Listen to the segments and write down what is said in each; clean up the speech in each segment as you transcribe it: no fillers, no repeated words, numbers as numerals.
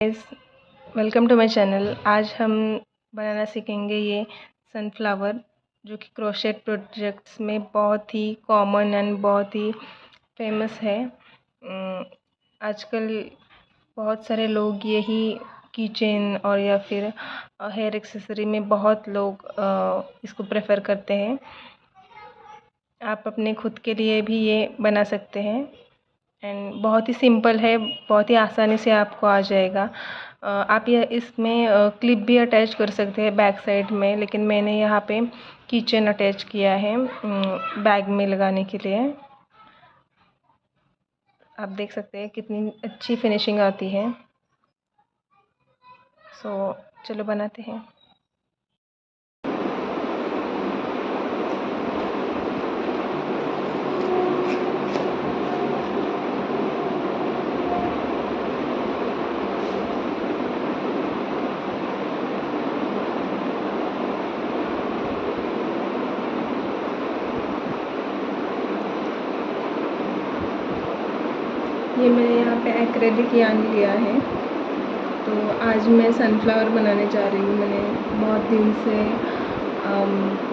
Guys, welcome to my channel. आज हम बनाना सीखेंगे ये सनफ्लावर, जो कि क्रोशेट प्रोजेक्ट्स में बहुत ही कॉमन एंड बहुत ही फेमस है। आजकल बहुत सारे लोग यही कीचेन और या फिर हेयर एक्सेसरी में बहुत लोग इसको प्रेफर करते हैं। आप अपने खुद के लिए भी ये बना सकते हैं एंड बहुत ही सिंपल है, बहुत ही आसानी से आपको आ जाएगा। आप ये इसमें क्लिप भी अटैच कर सकते हैं बैक साइड में, लेकिन मैंने यहाँ पे कीचेन अटैच किया है बैग में लगाने के लिए। आप देख सकते हैं कितनी अच्छी फिनिशिंग आती है। चलो बनाते हैं। ये मैंने यहाँ पे एक्रेलिक यार्न लिया है। तो आज मैं सनफ्लावर बनाने जा रही हूँ। मैंने बहुत दिन से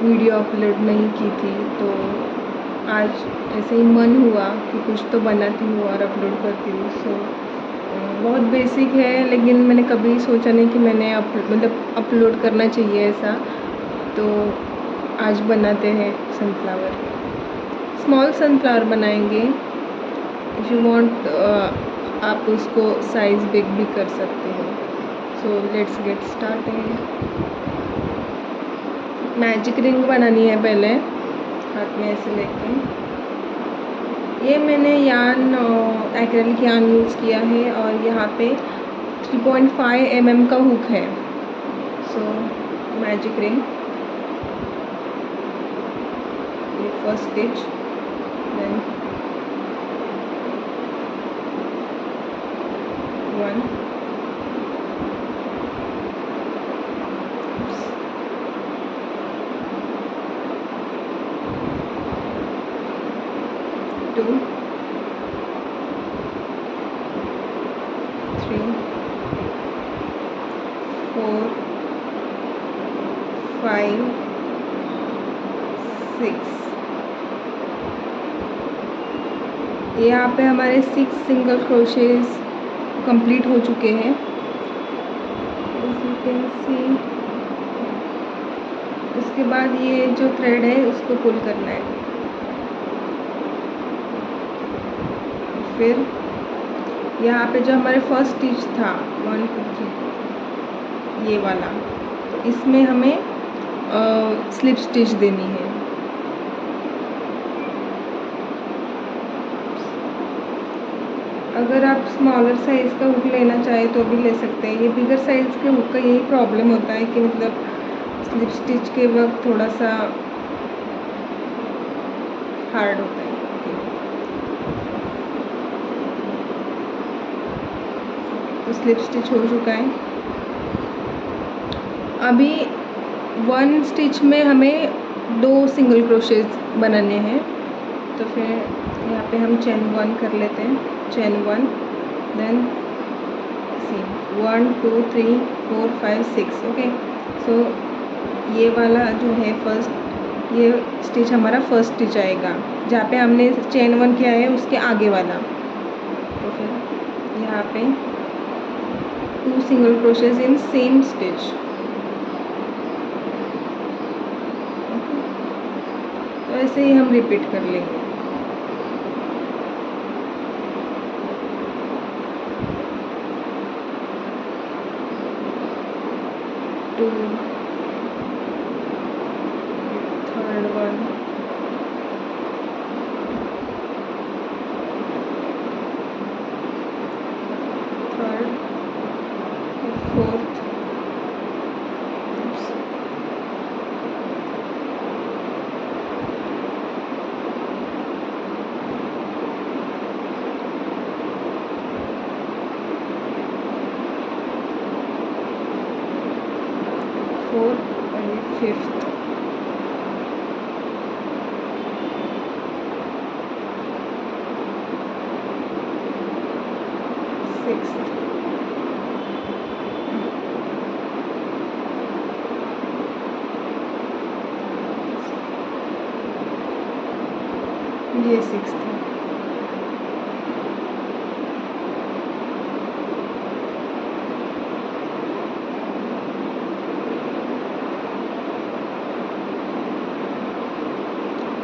वीडियो अपलोड नहीं की थी, तो आज ऐसे ही मन हुआ कि कुछ तो बनाती हूँ और अपलोड करती हूँ। बहुत बेसिक है, लेकिन मैंने कभी सोचा नहीं कि मैंने अपलोड करना चाहिए ऐसा। तो आज बनाते हैं सनफ्लावर। स्मॉल सनफ्लावर बनाएंगे। इफ़ यू वांट आप उसको साइज़ बिग भी कर सकते हो। So let's get started. Magic ring बनानी है पहले, हाथ में ऐसे लेके। ये मैंने यार्न एक्रेलिक यार्न यूज़ किया है और यहाँ पे 3.5 mm का हुक है। सो मैजिक रिंग, ये फर्स्ट स्टिच, देन 1, 2, 3, 4, 5, 6। यहाँ पे हमारे 6 सिंगल क्रोशेज कंप्लीट हो चुके हैं। As you can see, उसके बाद ये जो थ्रेड है उसको पुल करना है। फिर यहाँ पे जो हमारे फर्स्ट स्टिच था 1, 2, 3, ये वाला, तो इसमें हमें स्लिप स्टिच देनी है। अगर आप स्मॉलर साइज़ का हुक लेना चाहें तो भी ले सकते हैं। ये बिगर साइज़ के हुक का यही प्रॉब्लम होता है कि मतलब स्लिप स्टिच के वक्त थोड़ा सा हार्ड होता है। तो स्लिप स्टिच हो चुका है। अभी 1 स्टिच में हमें 2 सिंगल क्रोशेज बनाने हैं। तो फिर यहाँ पे हम चेन 1 कर लेते हैं। Chain 1, then 1, 2, 3, 4, 5, 6। ओके, सो ये वाला जो है फर्स्ट, ये स्टिच हमारा फर्स्ट स्टिच आएगा जहाँ पे हमने चेन 1 किया है उसके आगे वाला। तो फिर यहाँ पे 2 single crochets in same stitch. तो ऐसे ही हम रिपीट कर लेंगे। Two, third one, third, fourth, fourth and fifth. Sixth, ये 6th है।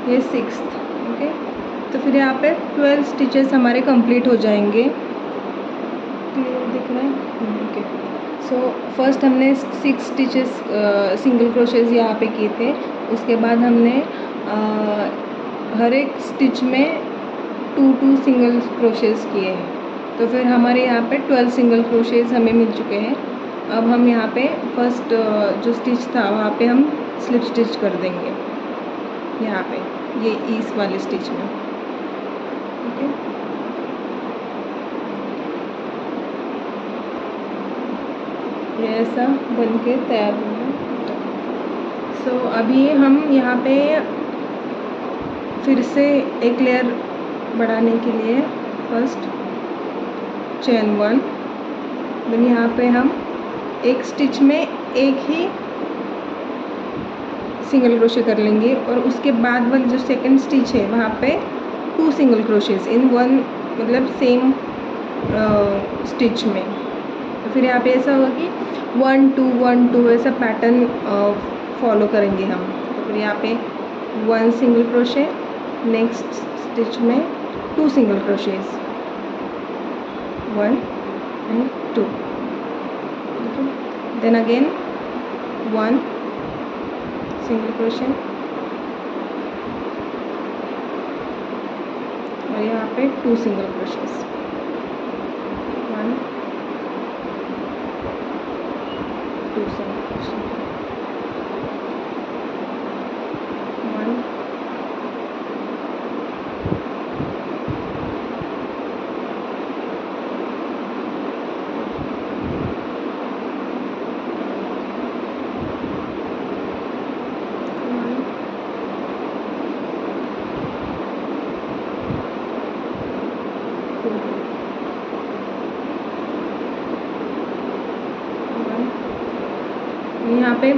ये 6th। ओके, तो फिर यहाँ पे 12 स्टिचेस हमारे कंप्लीट हो जाएंगे। क्लियर दिख रहा है? ओके, सो फर्स्ट हमने 6 स्टिचेस सिंगल क्रोशेज यहाँ पे किए थे। उसके बाद हमने हर एक स्टिच में 2 सिंगल क्रोशेज किए हैं। तो फिर हमारे यहाँ पे 12 सिंगल क्रोशेज हमें मिल चुके हैं। अब हम यहाँ पे फर्स्ट जो स्टिच था वहाँ पे हम स्लिप स्टिच कर देंगे, यहाँ पे ये इस वाले स्टिच में। ओके, ये ऐसा बन के तैयार होगा। सो अभी हम यहाँ पे फिर से एक लेयर बढ़ाने के लिए फर्स्ट चेन 1, देन यहाँ पे हम एक स्टिच में एक ही सिंगल क्रोशे कर लेंगे और उसके बाद वाली जो सेकंड स्टिच है वहाँ पे 2 सिंगल क्रोशेज इन वन, मतलब सेम स्टिच में। तो फिर यहाँ पे ऐसा होगा कि 1 2 1 2 ऐसा पैटर्न फॉलो करेंगे हम। तो फिर यहाँ पे 1 सिंगल क्रोशे, नेक्स्ट स्टिच में 2 single crochets, 1 and 2, then again 1 single crochet और यहाँ पे 2 सिंगल क्रोशेस, 1 2 सिंगल क्रोशे, 1 यहाँ पे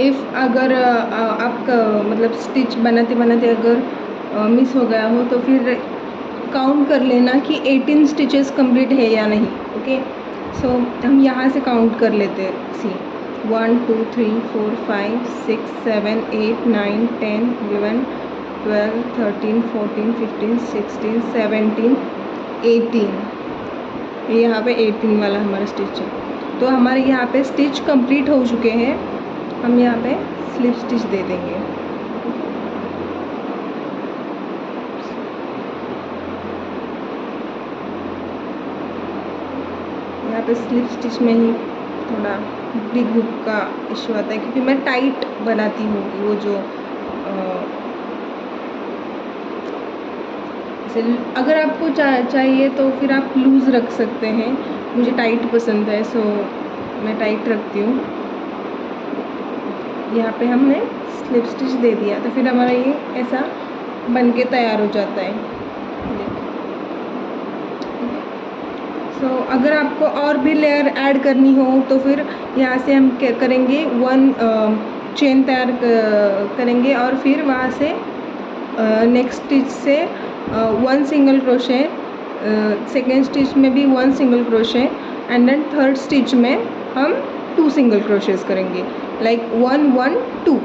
इफ़ अगर आपका मतलब स्टिच बनाते बनाते अगर मिस हो गया हो तो फिर काउंट कर लेना कि 18 स्टिचेस कंप्लीट है या नहीं। ओके, सो हम यहाँ से काउंट कर लेते हैं। सी 1 2 3 4 5 6 7 8 9 10 11 12 13 14 15 16 17 18, यहाँ पे 18 वाला हमारा स्टिच है। तो हमारे यहाँ पे स्टिच कंप्लीट हो चुके हैं। हम यहाँ पे स्लिप स्टिच दे देंगे। यहाँ पे स्लिप स्टिच में ही थोड़ा बिग हुक का इश्यू आता है क्योंकि मैं टाइट बनाती हूँ। वो जो अगर आपको चाहिए तो फिर आप लूज़ रख सकते हैं। मुझे टाइट पसंद है, सो मैं टाइट रखती हूँ। यहाँ पे हमने स्लिप स्टिच दे दिया तो फिर हमारा ये ऐसा बन के तैयार हो जाता है। सो अगर आपको और भी लेयर ऐड करनी हो तो फिर यहाँ से हम क्या करेंगे, 1 चेन तैयार करेंगे और फिर वहाँ से नेक्स्ट स्टिच से 1 सिंगल क्रोशे, सेकेंड स्टिच में भी 1 single crochet and then third stitch में हम 2 सिंगल क्रोशेस करेंगे, लाइक 1 1 2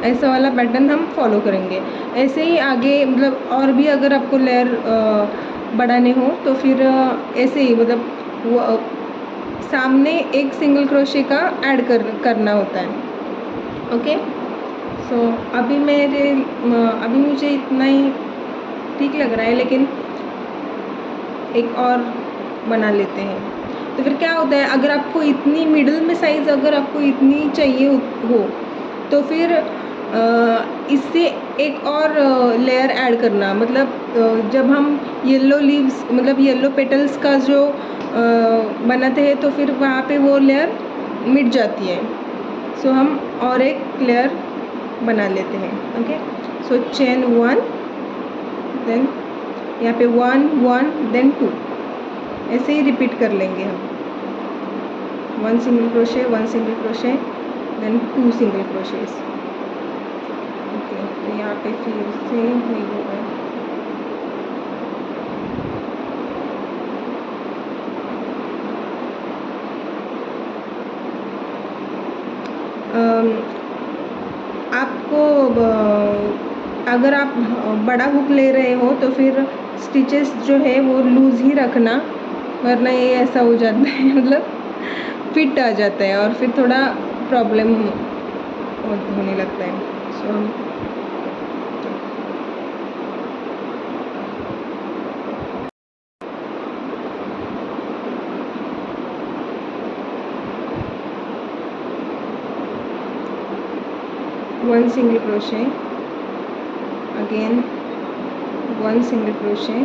ऐसा वाला पैटर्न हम फॉलो करेंगे। ऐसे ही आगे मतलब और भी अगर आपको लेयर बढ़ाने हो तो फिर ऐसे ही मतलब सामने एक सिंगल क्रोशे का ऐड करना होता है। ओके, सो अभी मुझे इतना ही ठीक लग रहा है, लेकिन एक और बना लेते हैं। तो फिर क्या होता है, अगर आपको इतनी मिडिल में साइज़ अगर आपको इतनी चाहिए हो तो फिर इससे एक और लेयर ऐड करना, मतलब जब हम येलो लीव्स मतलब येलो पेटल्स का जो बनाते हैं तो फिर वहाँ पे वो लेयर मिट जाती है। सो हम और एक लेयर बना लेते हैं। ओके, सो चेन 1, देन यहाँ पे 1 1 देन 2 ऐसे ही रिपीट कर लेंगे हम। 1 single crochet, 1 single crochet, then 2 single crochets. Okay, तो यहाँ पे फिर से वही होगा। अम, आपको अगर आप बड़ा हुक ले रहे हो तो फिर स्टिचेस जो है वो लूज़ ही रखना, वरना ये ऐसा हो जाता है मतलब फिट आ जाता है और फिर थोड़ा प्रॉब्लम होने लगता है। सो हम 1 single crochet, again 1 single crochet,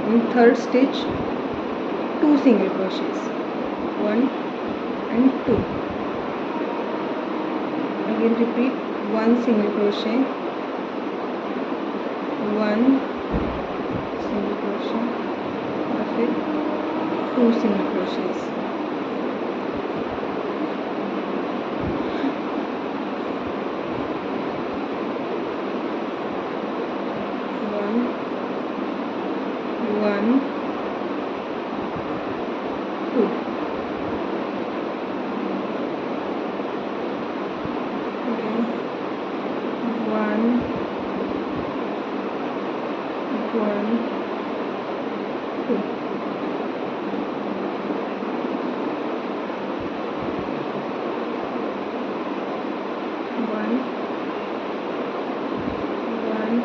in third stitch 2 single crochets, 1 and 2, again repeat 1 single crochet, 1 single crochet और फिर 2 single crochets। One, two, again 1, 2, one, 1,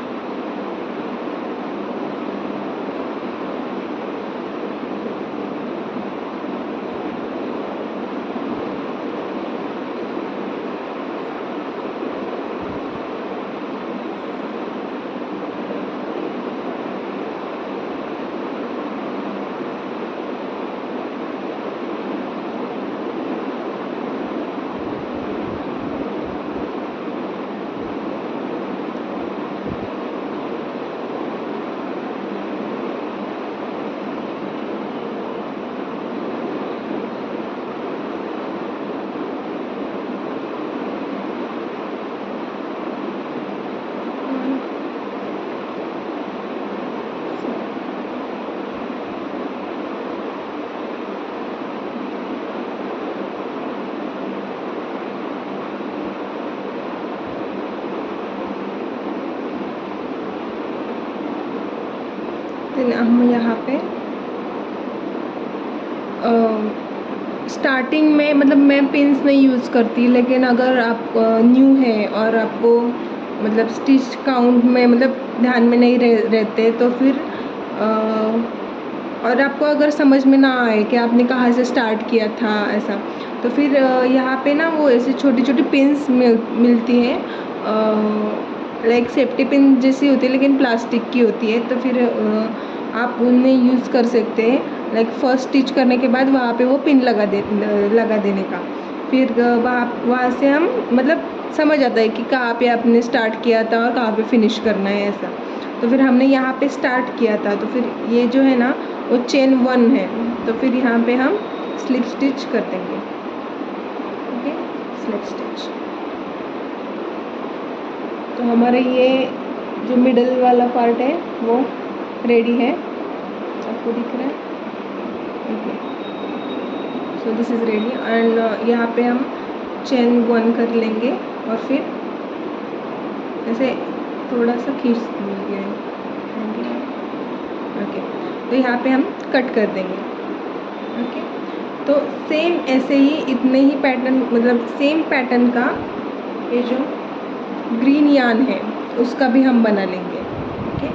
फिर हम यहाँ पे स्टार्टिंग में मतलब मैं पिंस नहीं यूज़ करती, लेकिन अगर आप न्यू है और आपको मतलब स्टिच काउंट में मतलब ध्यान में नहीं रहते तो फिर और आपको अगर समझ में ना आए कि आपने कहाँ से स्टार्ट किया था ऐसा, तो फिर यहाँ पे ना वो ऐसी छोटी छोटी पिंस मिलती हैं, लाइक सेफ्टी पिन जैसी होती है लेकिन प्लास्टिक की होती है, तो फिर आप उन्हें यूज़ कर सकते हैं। लाइक फर्स्ट स्टिच करने के बाद वहाँ पे वो पिन लगा देने का, फिर वहाँ से हम मतलब समझ आता है कि कहाँ पे आपने स्टार्ट किया था और कहाँ पे फिनिश करना है ऐसा। तो फिर हमने यहाँ पे स्टार्ट किया था, तो फिर ये जो है ना वो चेन 1 है, तो फिर यहाँ पे हम स्लिप स्टिच कर देंगे। Okay, slip stitch. तो हमारा ये जो मिडल वाला पार्ट है वो रेडी है, आपको दिख रहा है? Okay, so this is ready and यहाँ पे हम चेन 1 कर लेंगे और फिर ऐसे थोड़ा सा खींच देंगे। ओके, तो यहाँ पे हम कट कर देंगे। ओके, तो सेम ऐसे ही इतने ही पैटर्न मतलब सेम पैटर्न का ये जो ग्रीन यान है उसका भी हम बना लेंगे। ओके,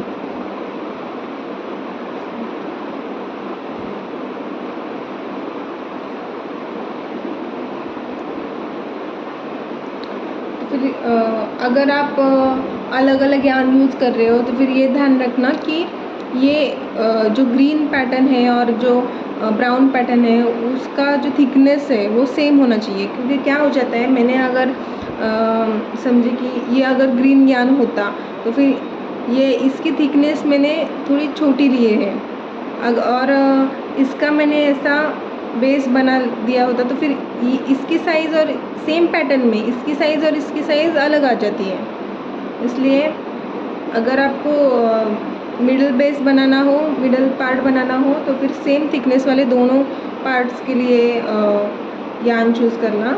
तो फिर अगर आप अलग अलग यान यूज़ कर रहे हो तो फिर ये ध्यान रखना कि ये जो ग्रीन पैटर्न है और जो ब्राउन पैटर्न है उसका जो थिकनेस है वो सेम होना चाहिए, क्योंकि क्या हो जाता है, मैंने अगर समझे कि ये अगर ग्रीन यान होता तो फिर ये इसकी थिकनेस मैंने थोड़ी छोटी ली है, और इसका मैंने ऐसा बेस बना दिया होता तो फिर इसकी साइज़ और सेम पैटर्न में इसकी साइज़ और इसकी साइज़ अलग आ जाती है। इसलिए अगर आपको मिडल बेस बनाना हो, मिडल पार्ट बनाना हो, तो फिर सेम थिकनेस वाले दोनों पार्ट्स के लिए यान चूज़ करना।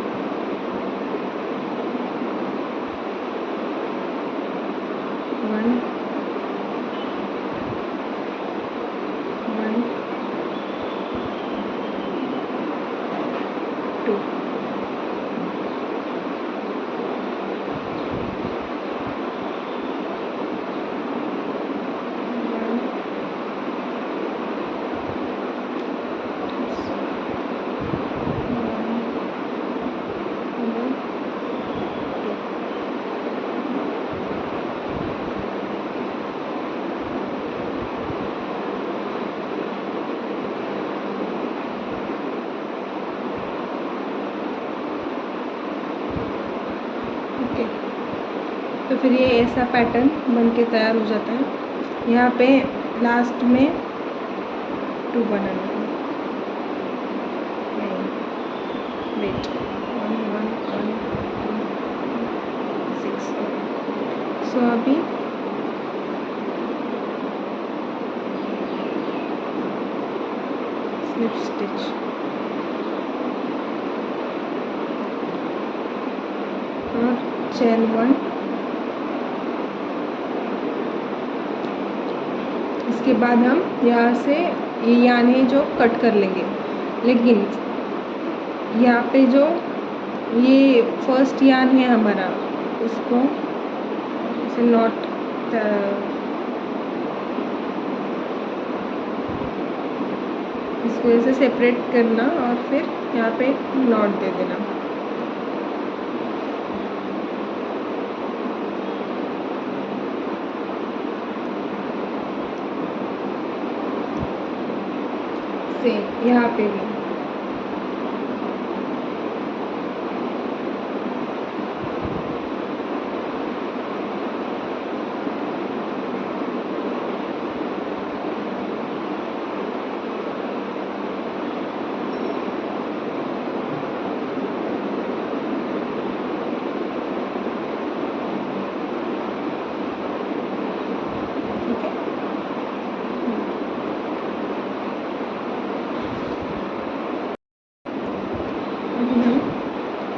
तो फिर ये ऐसा पैटर्न बन के तैयार हो जाता है। यहाँ पे लास्ट में 2 बनाना है। वेट 1 1 1 2 6। सो अभी स्लिप स्टिच और चेन 1। इसके बाद हम यहाँ से ये यान है जो कट कर लेंगे, लेकिन यहाँ पे जो ये फर्स्ट यान है हमारा, उसको इसे नॉट इसको ऐसे सेपरेट करना और फिर यहाँ पे नॉट दे देना। सेम यहाँ पे भी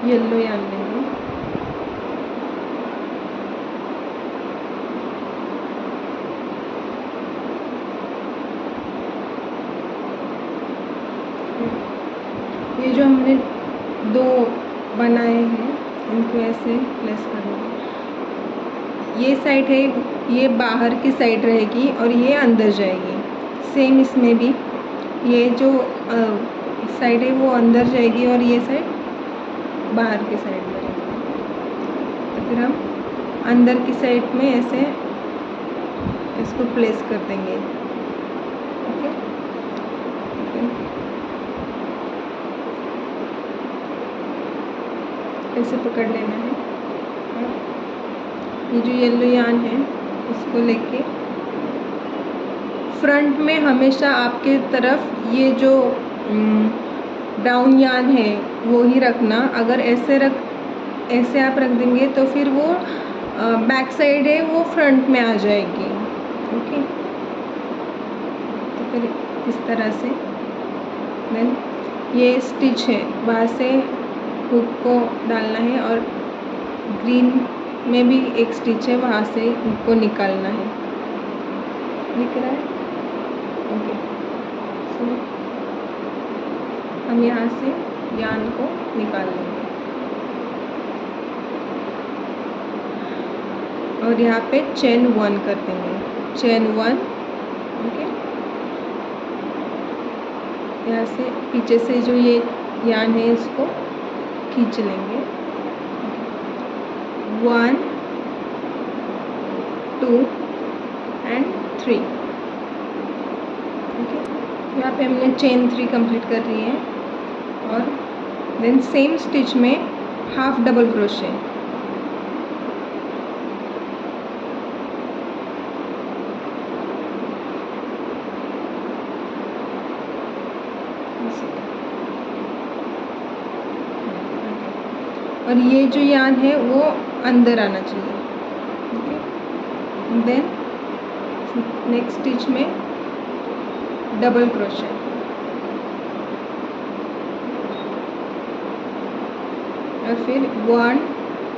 येलो यान लेंगे। ये जो हमने 2 बनाए हैं इनको ऐसे प्लेस करेंगे। ये साइड है, ये बाहर की साइड रहेगी और ये अंदर जाएगी। सेम इसमें भी ये जो साइड है वो अंदर जाएगी और ये साइड बाहर की साइड में रहेगी। तो फिर हम अंदर की साइड में ऐसे इसको प्लेस कर देंगे। ओके, ऐसे पकड़ लेना है। ये जो येलो यान है इसको लेके फ्रंट में हमेशा आपके तरफ ये जो ब्राउन यान है वो ही रखना। अगर ऐसे आप रख देंगे तो फिर वो बैक साइड है वो फ्रंट में आ जाएगी। ओके, तो फिर इस तरह से देन ये स्टिच है वहाँ से हुक को डालना है और ग्रीन में भी एक स्टिच है वहाँ से हुक को निकालना है। दिख रहा है? ओके, सो हम यहाँ से यान को निकाल लेंगे और यहाँ पे चेन 1 कर देंगे। चेन 1। ओके, यहाँ से पीछे से जो ये यान है इसको खींच लेंगे। 1 2 एंड 3। ओके, यहाँ पे हमने चेन 3 कंप्लीट कर रही है और देन सेम स्टिच में हाफ डबल क्रोशे। और ये जो यान है वो अंदर आना चाहिए। ओके, देन नेक्स्ट स्टिच में डबल क्रोशे और फिर 1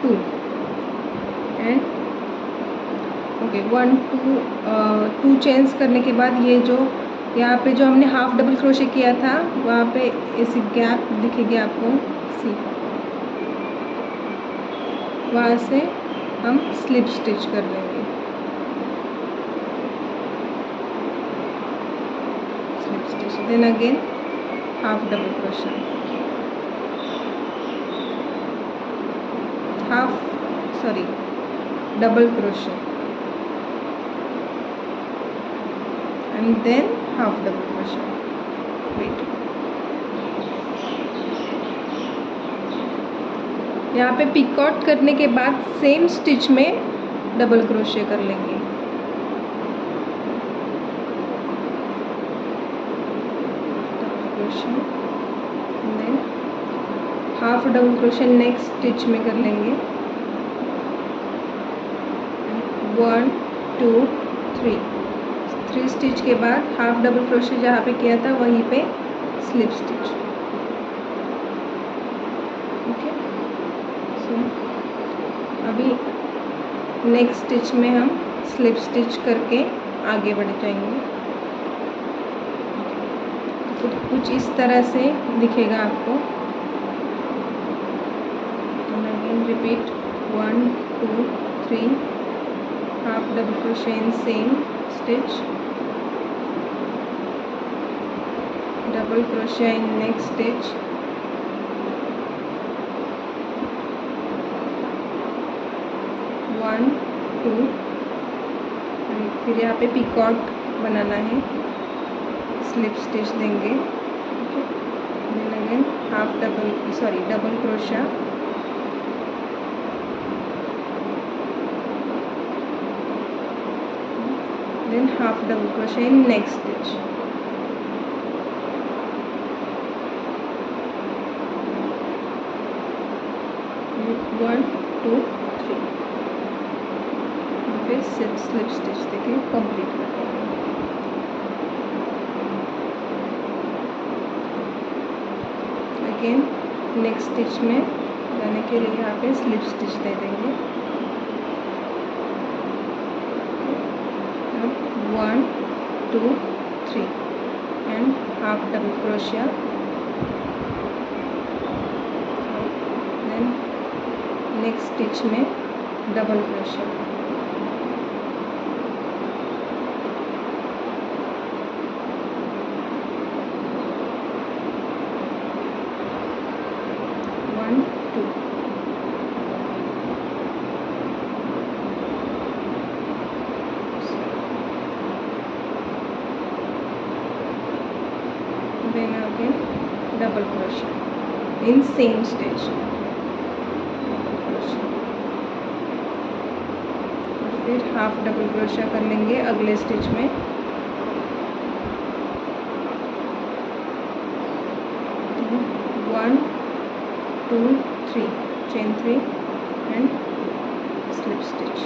2 एंड ओके 1 2 चेन्स करने के बाद ये जो यहाँ पे जो हमने हाफ डबल क्रोशे किया था वहाँ पे ऐसी गैप दिखेगी आपको, सी वहाँ से हम स्लिप स्टिच कर लेंगे। Slip stitch then again half double crochet, double crochet and then half double crochet. Wait, यहाँ पे पिक आउट करने के बाद सेम स्टिच में डबल क्रोशे कर लेंगे। Double crochet, than half double crochet next stitch में कर लेंगे। 1 2 3 स्टिच के बाद हाफ डबल क्रोशे जहाँ पे किया था वहीं पे स्लिप स्टिच। ओके, सो अभी नेक्स्ट स्टिच में हम स्लिप स्टिच करके आगे बढ़ जाएंगे। तो कुछ इस तरह से दिखेगा आपको। Repeat 1 2 3 half double crochet in same stitch, double crochet in next stitch, one two, फिर यहाँ पे पिकॉक बनाना है, स्लिप स्टिच देंगे। Then again half double crochet, then half double crochet in next stitch, one two three, फिर slip stitch देके complete कर देंगे। अगेन नेक्स्ट स्टिच में जाने के लिए यहाँ पे स्लिप स्टिच दे देंगे। 1 2 3 and half double crochet, then next stitch में double crochet, one two, then again double crochet in same stitch, फिर हाफ डबल क्रोशा कर लेंगे अगले स्टिच में। One two three, chain 3 and slip stitch.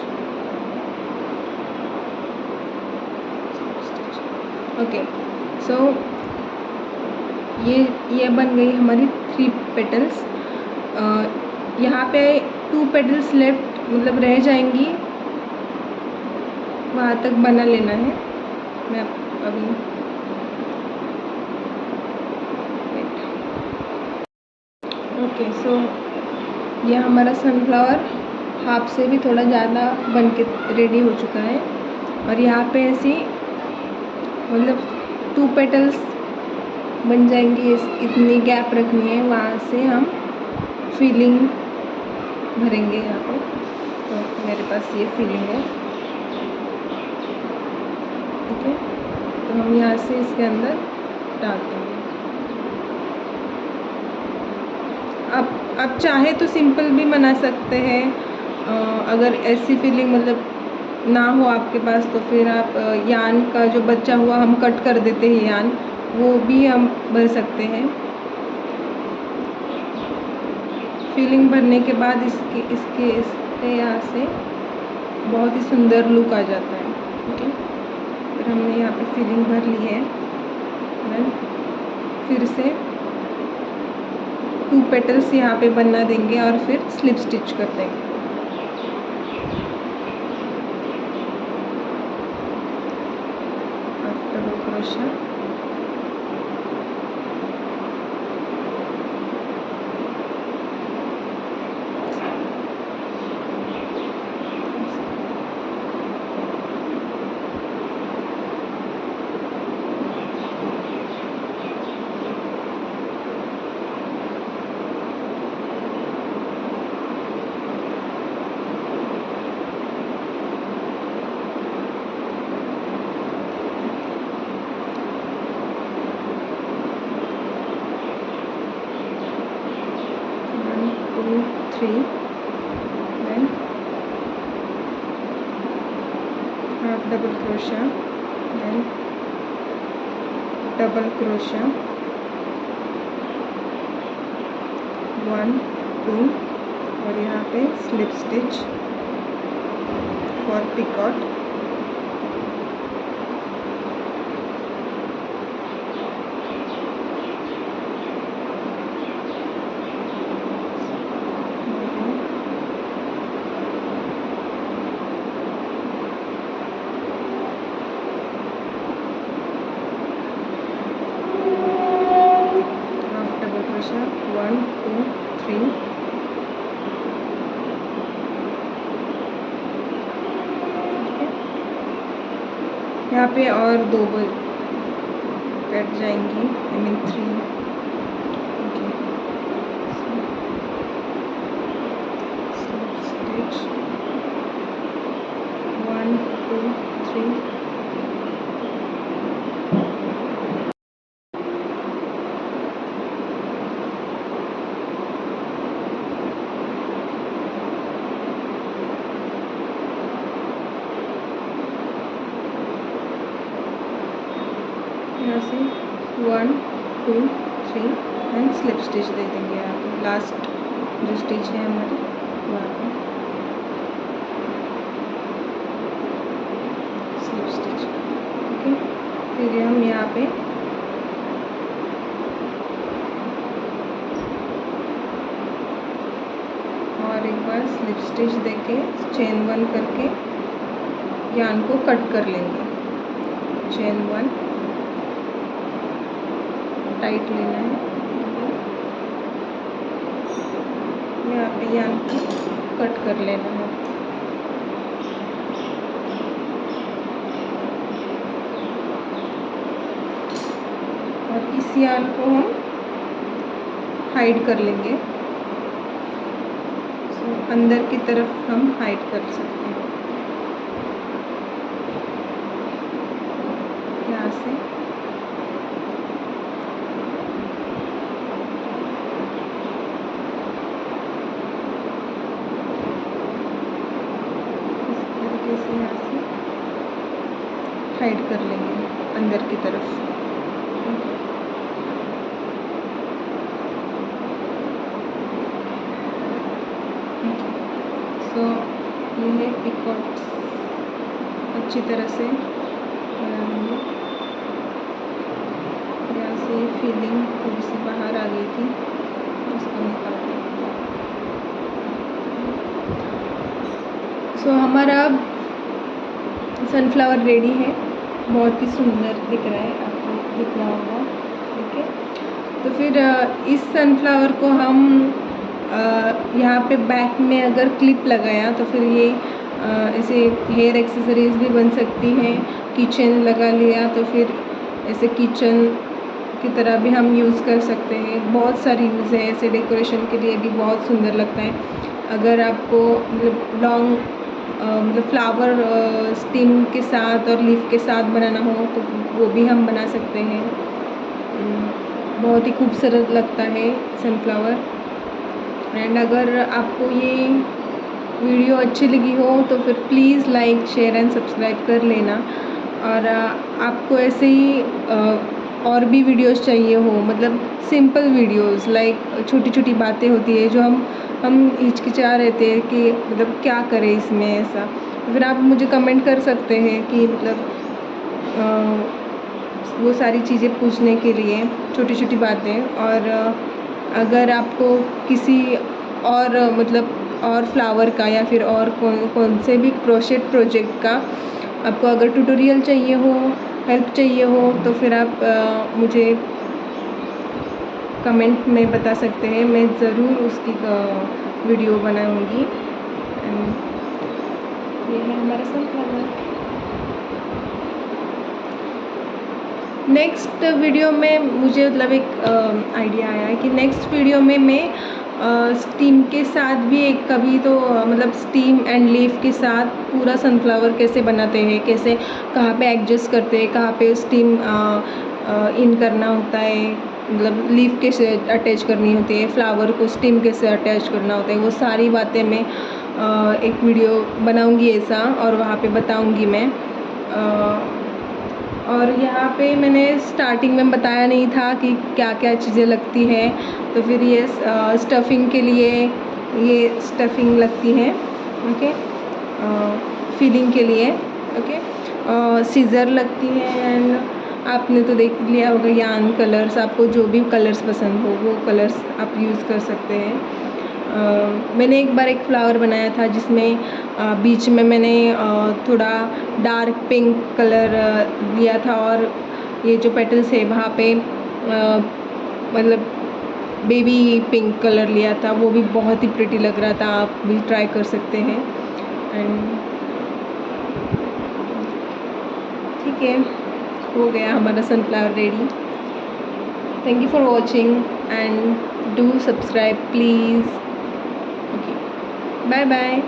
Okay, so ये बन गई हमारी 3 पेटल्स। यहाँ पे 2 पेटल्स लेफ्ट मतलब रह जाएंगी, वहाँ तक बना लेना है। मैं अभी ओके, सो ये हमारा सनफ्लावर हाफ से भी थोड़ा ज़्यादा बन के रेडी हो चुका है। और यहाँ पे ऐसी मतलब 2 पेटल्स बन जाएंगी, इतनी गैप रखनी है, वहाँ से हम फीलिंग भरेंगे यहाँ पे। तो मेरे पास ये फीलिंग है। ओके, तो हम यहाँ से इसके अंदर डाल देंगे। आप चाहे तो सिंपल भी बना सकते हैं। अगर ऐसी फीलिंग मतलब ना हो आपके पास तो फिर आप यान का जो बचा हुआ हम कट कर देते हैं यान, वो भी हम भर सकते हैं। फीलिंग भरने के बाद इसके यहाँ से बहुत ही सुंदर लुक आ जाता है। ओके, फिर हमने यहाँ पे फीलिंग भर ली है। देन फिर से 2 पेटल्स यहाँ पे बनना देंगे और फिर स्लिप स्टिच कर देंगे। Double crochet, one two three, then double crochet, then double crochet, 1 2 और यहाँ पे slip stitch for picot. Double crochet 1 2 3, यहाँ पे और 2 कट जाएंगी, आई मीन 3। ओके, स्टिच 1 2 3, यहाँ से 1 2 3 एंड स्लिप स्टिच दे देंगे। यहाँ पे लास्ट जो स्टिच है हमारी वहाँ पे स्लिप स्टिच। ओके, फिर हम यहाँ पे और एक बार स्लिप स्टिच देके चेन 1 करके यार्न को कट कर लेंगे। चेन 1 टाइट लेना है, यहाँ पे यार्न को कट कर लेना है। और इस यार्न को हम हाइड कर लेंगे। अंदर की तरफ हम हाइड कर सकते हैं यहाँ से। से यहाँ से हाइड कर लेंगे अंदर की तरफ। सो ये है पिकॉट, अच्छी तरह से यहाँ से फीलिंग थोड़ी सी बाहर आ गई थी, उसको निकाल दें। सो हमारा सनफ्लावर रेडी है, बहुत ही सुंदर दिख रहा है, आपको दिख रहा होगा। ठीक है, तो फिर इस सनफ्लावर को हम यहाँ पे बैक में अगर क्लिप लगाया तो फिर ये ऐसे हेयर एक्सेसरीज भी बन सकती हैं। किचन लगा लिया तो फिर ऐसे किचन की तरह भी हम यूज़ कर सकते हैं। बहुत सारी यूज़ है, ऐसे डेकोरेशन के लिए भी बहुत सुंदर लगता है। अगर आपको मतलब लॉन्ग मतलब फ्लावर स्टीम के साथ और लीफ के साथ बनाना हो तो वो भी हम बना सकते हैं। बहुत ही खूबसूरत लगता है सनफ्लावर। एंड अगर आपको ये वीडियो अच्छी लगी हो तो फिर please like share and subscribe कर लेना। और आपको ऐसे ही और भी वीडियोस चाहिए हो, मतलब सिंपल वीडियोस, लाइक छोटी छोटी बातें होती है जो हम हिचकिचा रहते हैं कि मतलब क्या करें इसमें, ऐसा फिर आप मुझे कमेंट कर सकते हैं कि मतलब वो सारी चीज़ें पूछने के लिए, छोटी छोटी बातें। और अगर आपको किसी और मतलब और फ्लावर का या फिर और कौन से भी क्रोशेट प्रोजेक्ट का आपको अगर ट्यूटोरियल चाहिए हो, हेल्प चाहिए हो तो फिर आप मुझे कमेंट में बता सकते हैं, मैं ज़रूर उसकी वीडियो बनाऊंगी। ये है हमारा सनफ्लावर। नेक्स्ट वीडियो में मुझे मतलब एक आइडिया आया है कि नेक्स्ट वीडियो में मैं स्टीम के साथ भी एक कभी तो मतलब स्टीम एंड लीफ के साथ पूरा सनफ्लावर कैसे बनाते हैं, कैसे कहाँ पे एडजस्ट करते हैं, कहाँ पे स्टीम इन करना होता है, मतलब लीफ कैसे अटैच करनी होती है, फ्लावर को स्टीम कैसे अटैच करना होता है, वो सारी बातें मैं एक वीडियो बनाऊंगी ऐसा और वहाँ पे बताऊंगी मैं। और यहाँ पे मैंने स्टार्टिंग में बताया नहीं था कि क्या क्या चीज़ें लगती हैं, तो फिर ये स्टफिंग के लिए ये स्टफिंग लगती है, ओके, फिलिंग के लिए, ओके, सीज़र लगती है, एंड आपने तो देख लिया होगा यार्न कलर्स, आपको जो भी कलर्स पसंद हो वो कलर्स आप यूज़ कर सकते हैं। मैंने एक बार एक फ्लावर बनाया था जिसमें बीच में मैंने थोड़ा डार्क पिंक कलर दिया था, और ये जो पेटल्स है वहाँ पे मतलब बेबी पिंक कलर लिया था, वो भी बहुत ही प्रिटी लग रहा था, आप भी ट्राई कर सकते हैं। एंड ठीक है, हो गया हमारा sunflower ready. Thank you for watching and do subscribe please. Okay, bye bye.